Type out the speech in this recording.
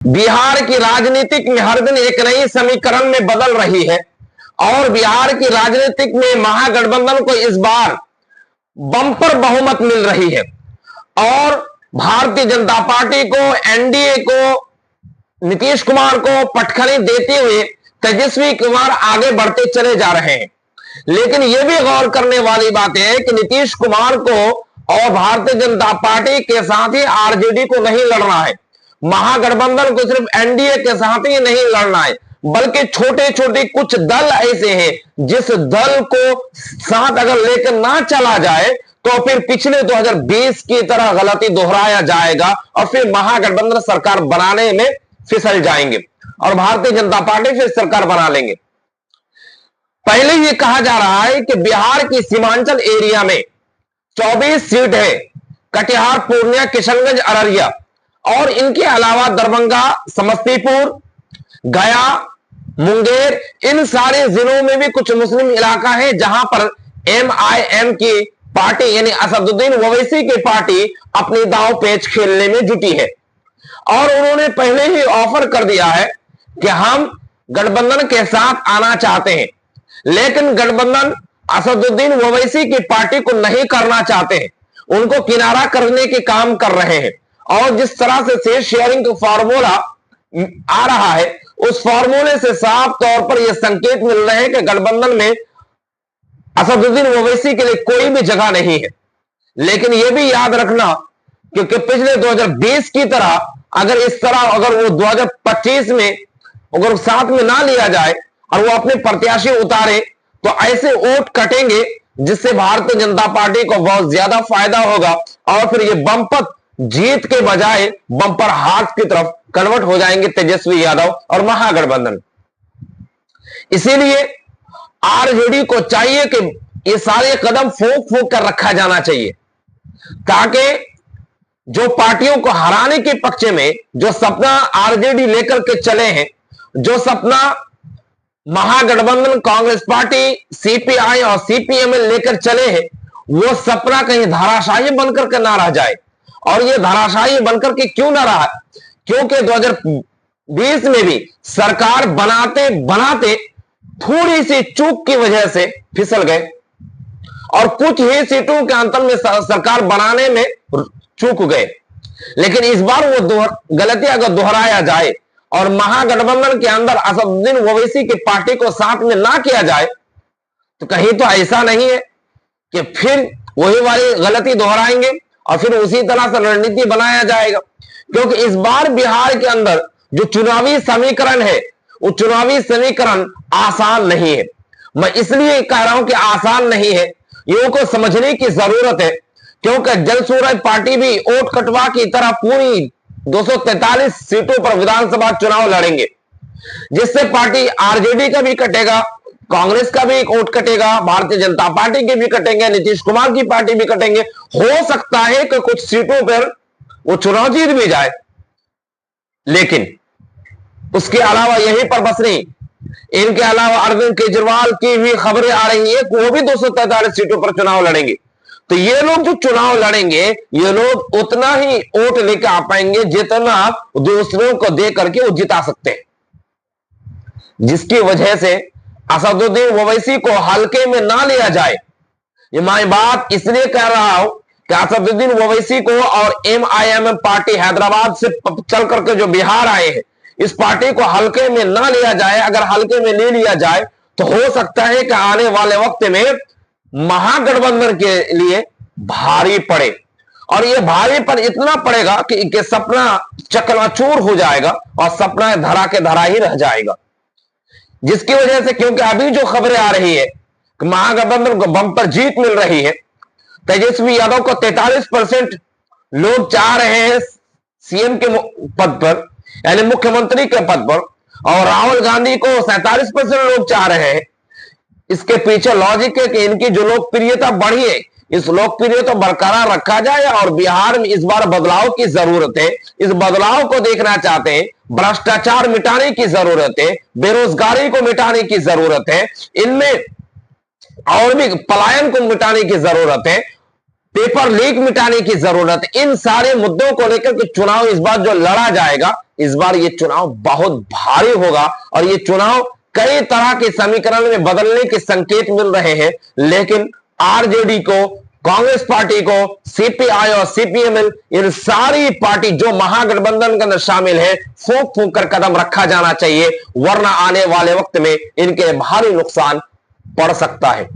बिहार की राजनीतिक में हर दिन एक नई समीकरण में बदल रही है और बिहार की राजनीतिक में महागठबंधन को इस बार बंपर बहुमत मिल रही है और भारतीय जनता पार्टी को, एनडीए को, नीतीश कुमार को पटखनी देते हुए तेजस्वी कुमार आगे बढ़ते चले जा रहे हैं। लेकिन यह भी गौर करने वाली बात है कि नीतीश कुमार को और भारतीय जनता पार्टी के साथ ही आरजेडी को नहीं लड़ना है, महागठबंधन को सिर्फ एनडीए के साथ ही नहीं लड़ना है, बल्कि छोटे छोटे कुछ दल ऐसे हैं जिस दल को साथ अगर लेकर ना चला जाए तो फिर पिछले 2020 की तरह गलती दोहराया जाएगा और फिर महागठबंधन सरकार बनाने में फिसल जाएंगे और भारतीय जनता पार्टी फिर सरकार बना लेंगे। पहले यह कहा जा रहा है कि बिहार की सीमांचल एरिया में 24 सीट है, कटिहार, पूर्णिया, किशनगंज, अररिया और इनके अलावा दरभंगा, समस्तीपुर, गया, मुंगेर, इन सारे जिलों में भी कुछ मुस्लिम इलाका है जहां पर एमआईएम की पार्टी यानी असदुद्दीन ओवैसी की पार्टी अपनी दांव पेच खेलने में जुटी है और उन्होंने पहले ही ऑफर कर दिया है कि हम गठबंधन के साथ आना चाहते हैं, लेकिन गठबंधन असदुद्दीन ओवैसी की पार्टी को नहीं करना चाहते हैं, उनको किनारा करने के काम कर रहे हैं और जिस तरह से सीट शेयरिंग का फॉर्मूला आ रहा है उस फॉर्मूले से साफ तौर पर यह संकेत मिल रहे हैं कि गठबंधन में असदुद्दीन ओवैसी के लिए कोई भी जगह नहीं है। लेकिन यह भी याद रखना क्योंकि पिछले 2020 की तरह अगर वो 2025 में अगर साथ में ना लिया जाए और वो अपने प्रत्याशी उतारे तो ऐसे वोट कटेंगे जिससे भारतीय जनता पार्टी को बहुत ज्यादा फायदा होगा और फिर ये बंपर जीत के बजाय बंपर हार की तरफ कन्वर्ट हो जाएंगे तेजस्वी यादव और महागठबंधन। इसीलिए आरजेडी को चाहिए कि ये सारे कदम फूंक फूंक कर रखा जाना चाहिए ताकि जो पार्टियों को हराने के पक्ष में जो सपना आरजेडी लेकर के चले हैं, जो सपना महागठबंधन, कांग्रेस पार्टी, सीपीआई और सीपीएम लेकर चले हैं, वो सपना कहीं धराशायी बनकर के ना रह जाए। और ये धराशायी बनकर के क्यों ना रहा? क्योंकि 2020 में भी सरकार बनाते बनाते थोड़ी सी चूक की वजह से फिसल गए और कुछ ही सीटों के अंतर में सरकार बनाने में चूक गए। लेकिन इस बार वो गलती अगर दोहराया जाए और महागठबंधन के अंदर असदुद्दीन ओवैसी की पार्टी को साथ में ना किया जाए तो कहीं तो ऐसा नहीं है कि फिर वही वाली गलती दोहराएंगे और फिर उसी तरह से रणनीति बनाया जाएगा। क्योंकि इस बार बिहार के अंदर जो चुनावी समीकरण है वो चुनावी समीकरण आसान नहीं है। मैं इसलिए कह रहा हूं कि आसान नहीं है, युवाओं को समझने की जरूरत है क्योंकि जलसूरज पार्टी भी ओट कटवा की तरह पूरी 243 सीटों पर विधानसभा चुनाव लड़ेंगे, जिससे पार्टी आरजेडी का भी कटेगा, कांग्रेस का भी वोट कटेगा, भारतीय जनता पार्टी के भी कटेंगे, नीतीश कुमार की पार्टी भी कटेंगे। हो सकता है कि कुछ सीटों पर वो चुनाव जीत भी जाए, लेकिन उसके अलावा यहीं पर बस नहीं, इनके अलावा अरविंद केजरीवाल की भी खबरें आ रही है वो भी 243 सीटों पर चुनाव लड़ेंगे। तो ये लोग जो चुनाव लड़ेंगे ये लोग उतना ही वोट लेकर आ पाएंगे जितना दूसरों को दे करके वो जिता सकते हैं, जिसकी वजह से असदुद्दीन ओवैसी को हल्के में ना लिया जाए। ये मैं बात इसलिए कह रहा हूं कि असदुद्दीन ओवैसी को और एमआईएम पार्टी हैदराबाद से चल करके जो बिहार आए हैं इस पार्टी को हल्के में ना लिया जाए। अगर हल्के में ले लिया जाए तो हो सकता है कि आने वाले वक्त में महागठबंधन के लिए भारी पड़े और यह भारी पर इतना पड़ेगा कि सपना चकनाचूर हो जाएगा और सपना धरा के धरा ही रह जाएगा। जिसकी वजह से क्योंकि अभी जो खबरें आ रही है कि महागठबंधन को बंपर जीत मिल रही है, तेजस्वी यादव को 43% लोग चाह रहे हैं सीएम के पद पर यानी मुख्यमंत्री के पद पर और राहुल गांधी को 47% लोग चाह रहे हैं। इसके पीछे लॉजिक है कि इनकी जो लोकप्रियता बढ़ी है इस लोकप्रियता तो बरकरार रखा जाए और बिहार में इस बार बदलाव की जरूरत है। इस बदलाव को देखना चाहते हैं, भ्रष्टाचार मिटाने की जरूरत है, बेरोजगारी को मिटाने की जरूरत है, इनमें और भी पलायन को मिटाने की जरूरत है, पेपर लीक मिटाने की जरूरत है। इन सारे मुद्दों को लेकर के चुनाव इस बार जो लड़ा जाएगा इस बार ये चुनाव बहुत भारी होगा और ये चुनाव कई तरह के समीकरण में बदलने के संकेत मिल रहे हैं। लेकिन आरजेडी को, कांग्रेस पार्टी को, सीपीआई और सीपीएम, इन सारी पार्टी जो महागठबंधन के अंदर शामिल है, फूंक फूंक कर कदम रखा जाना चाहिए, वरना आने वाले वक्त में इनके भारी नुकसान पड़ सकता है।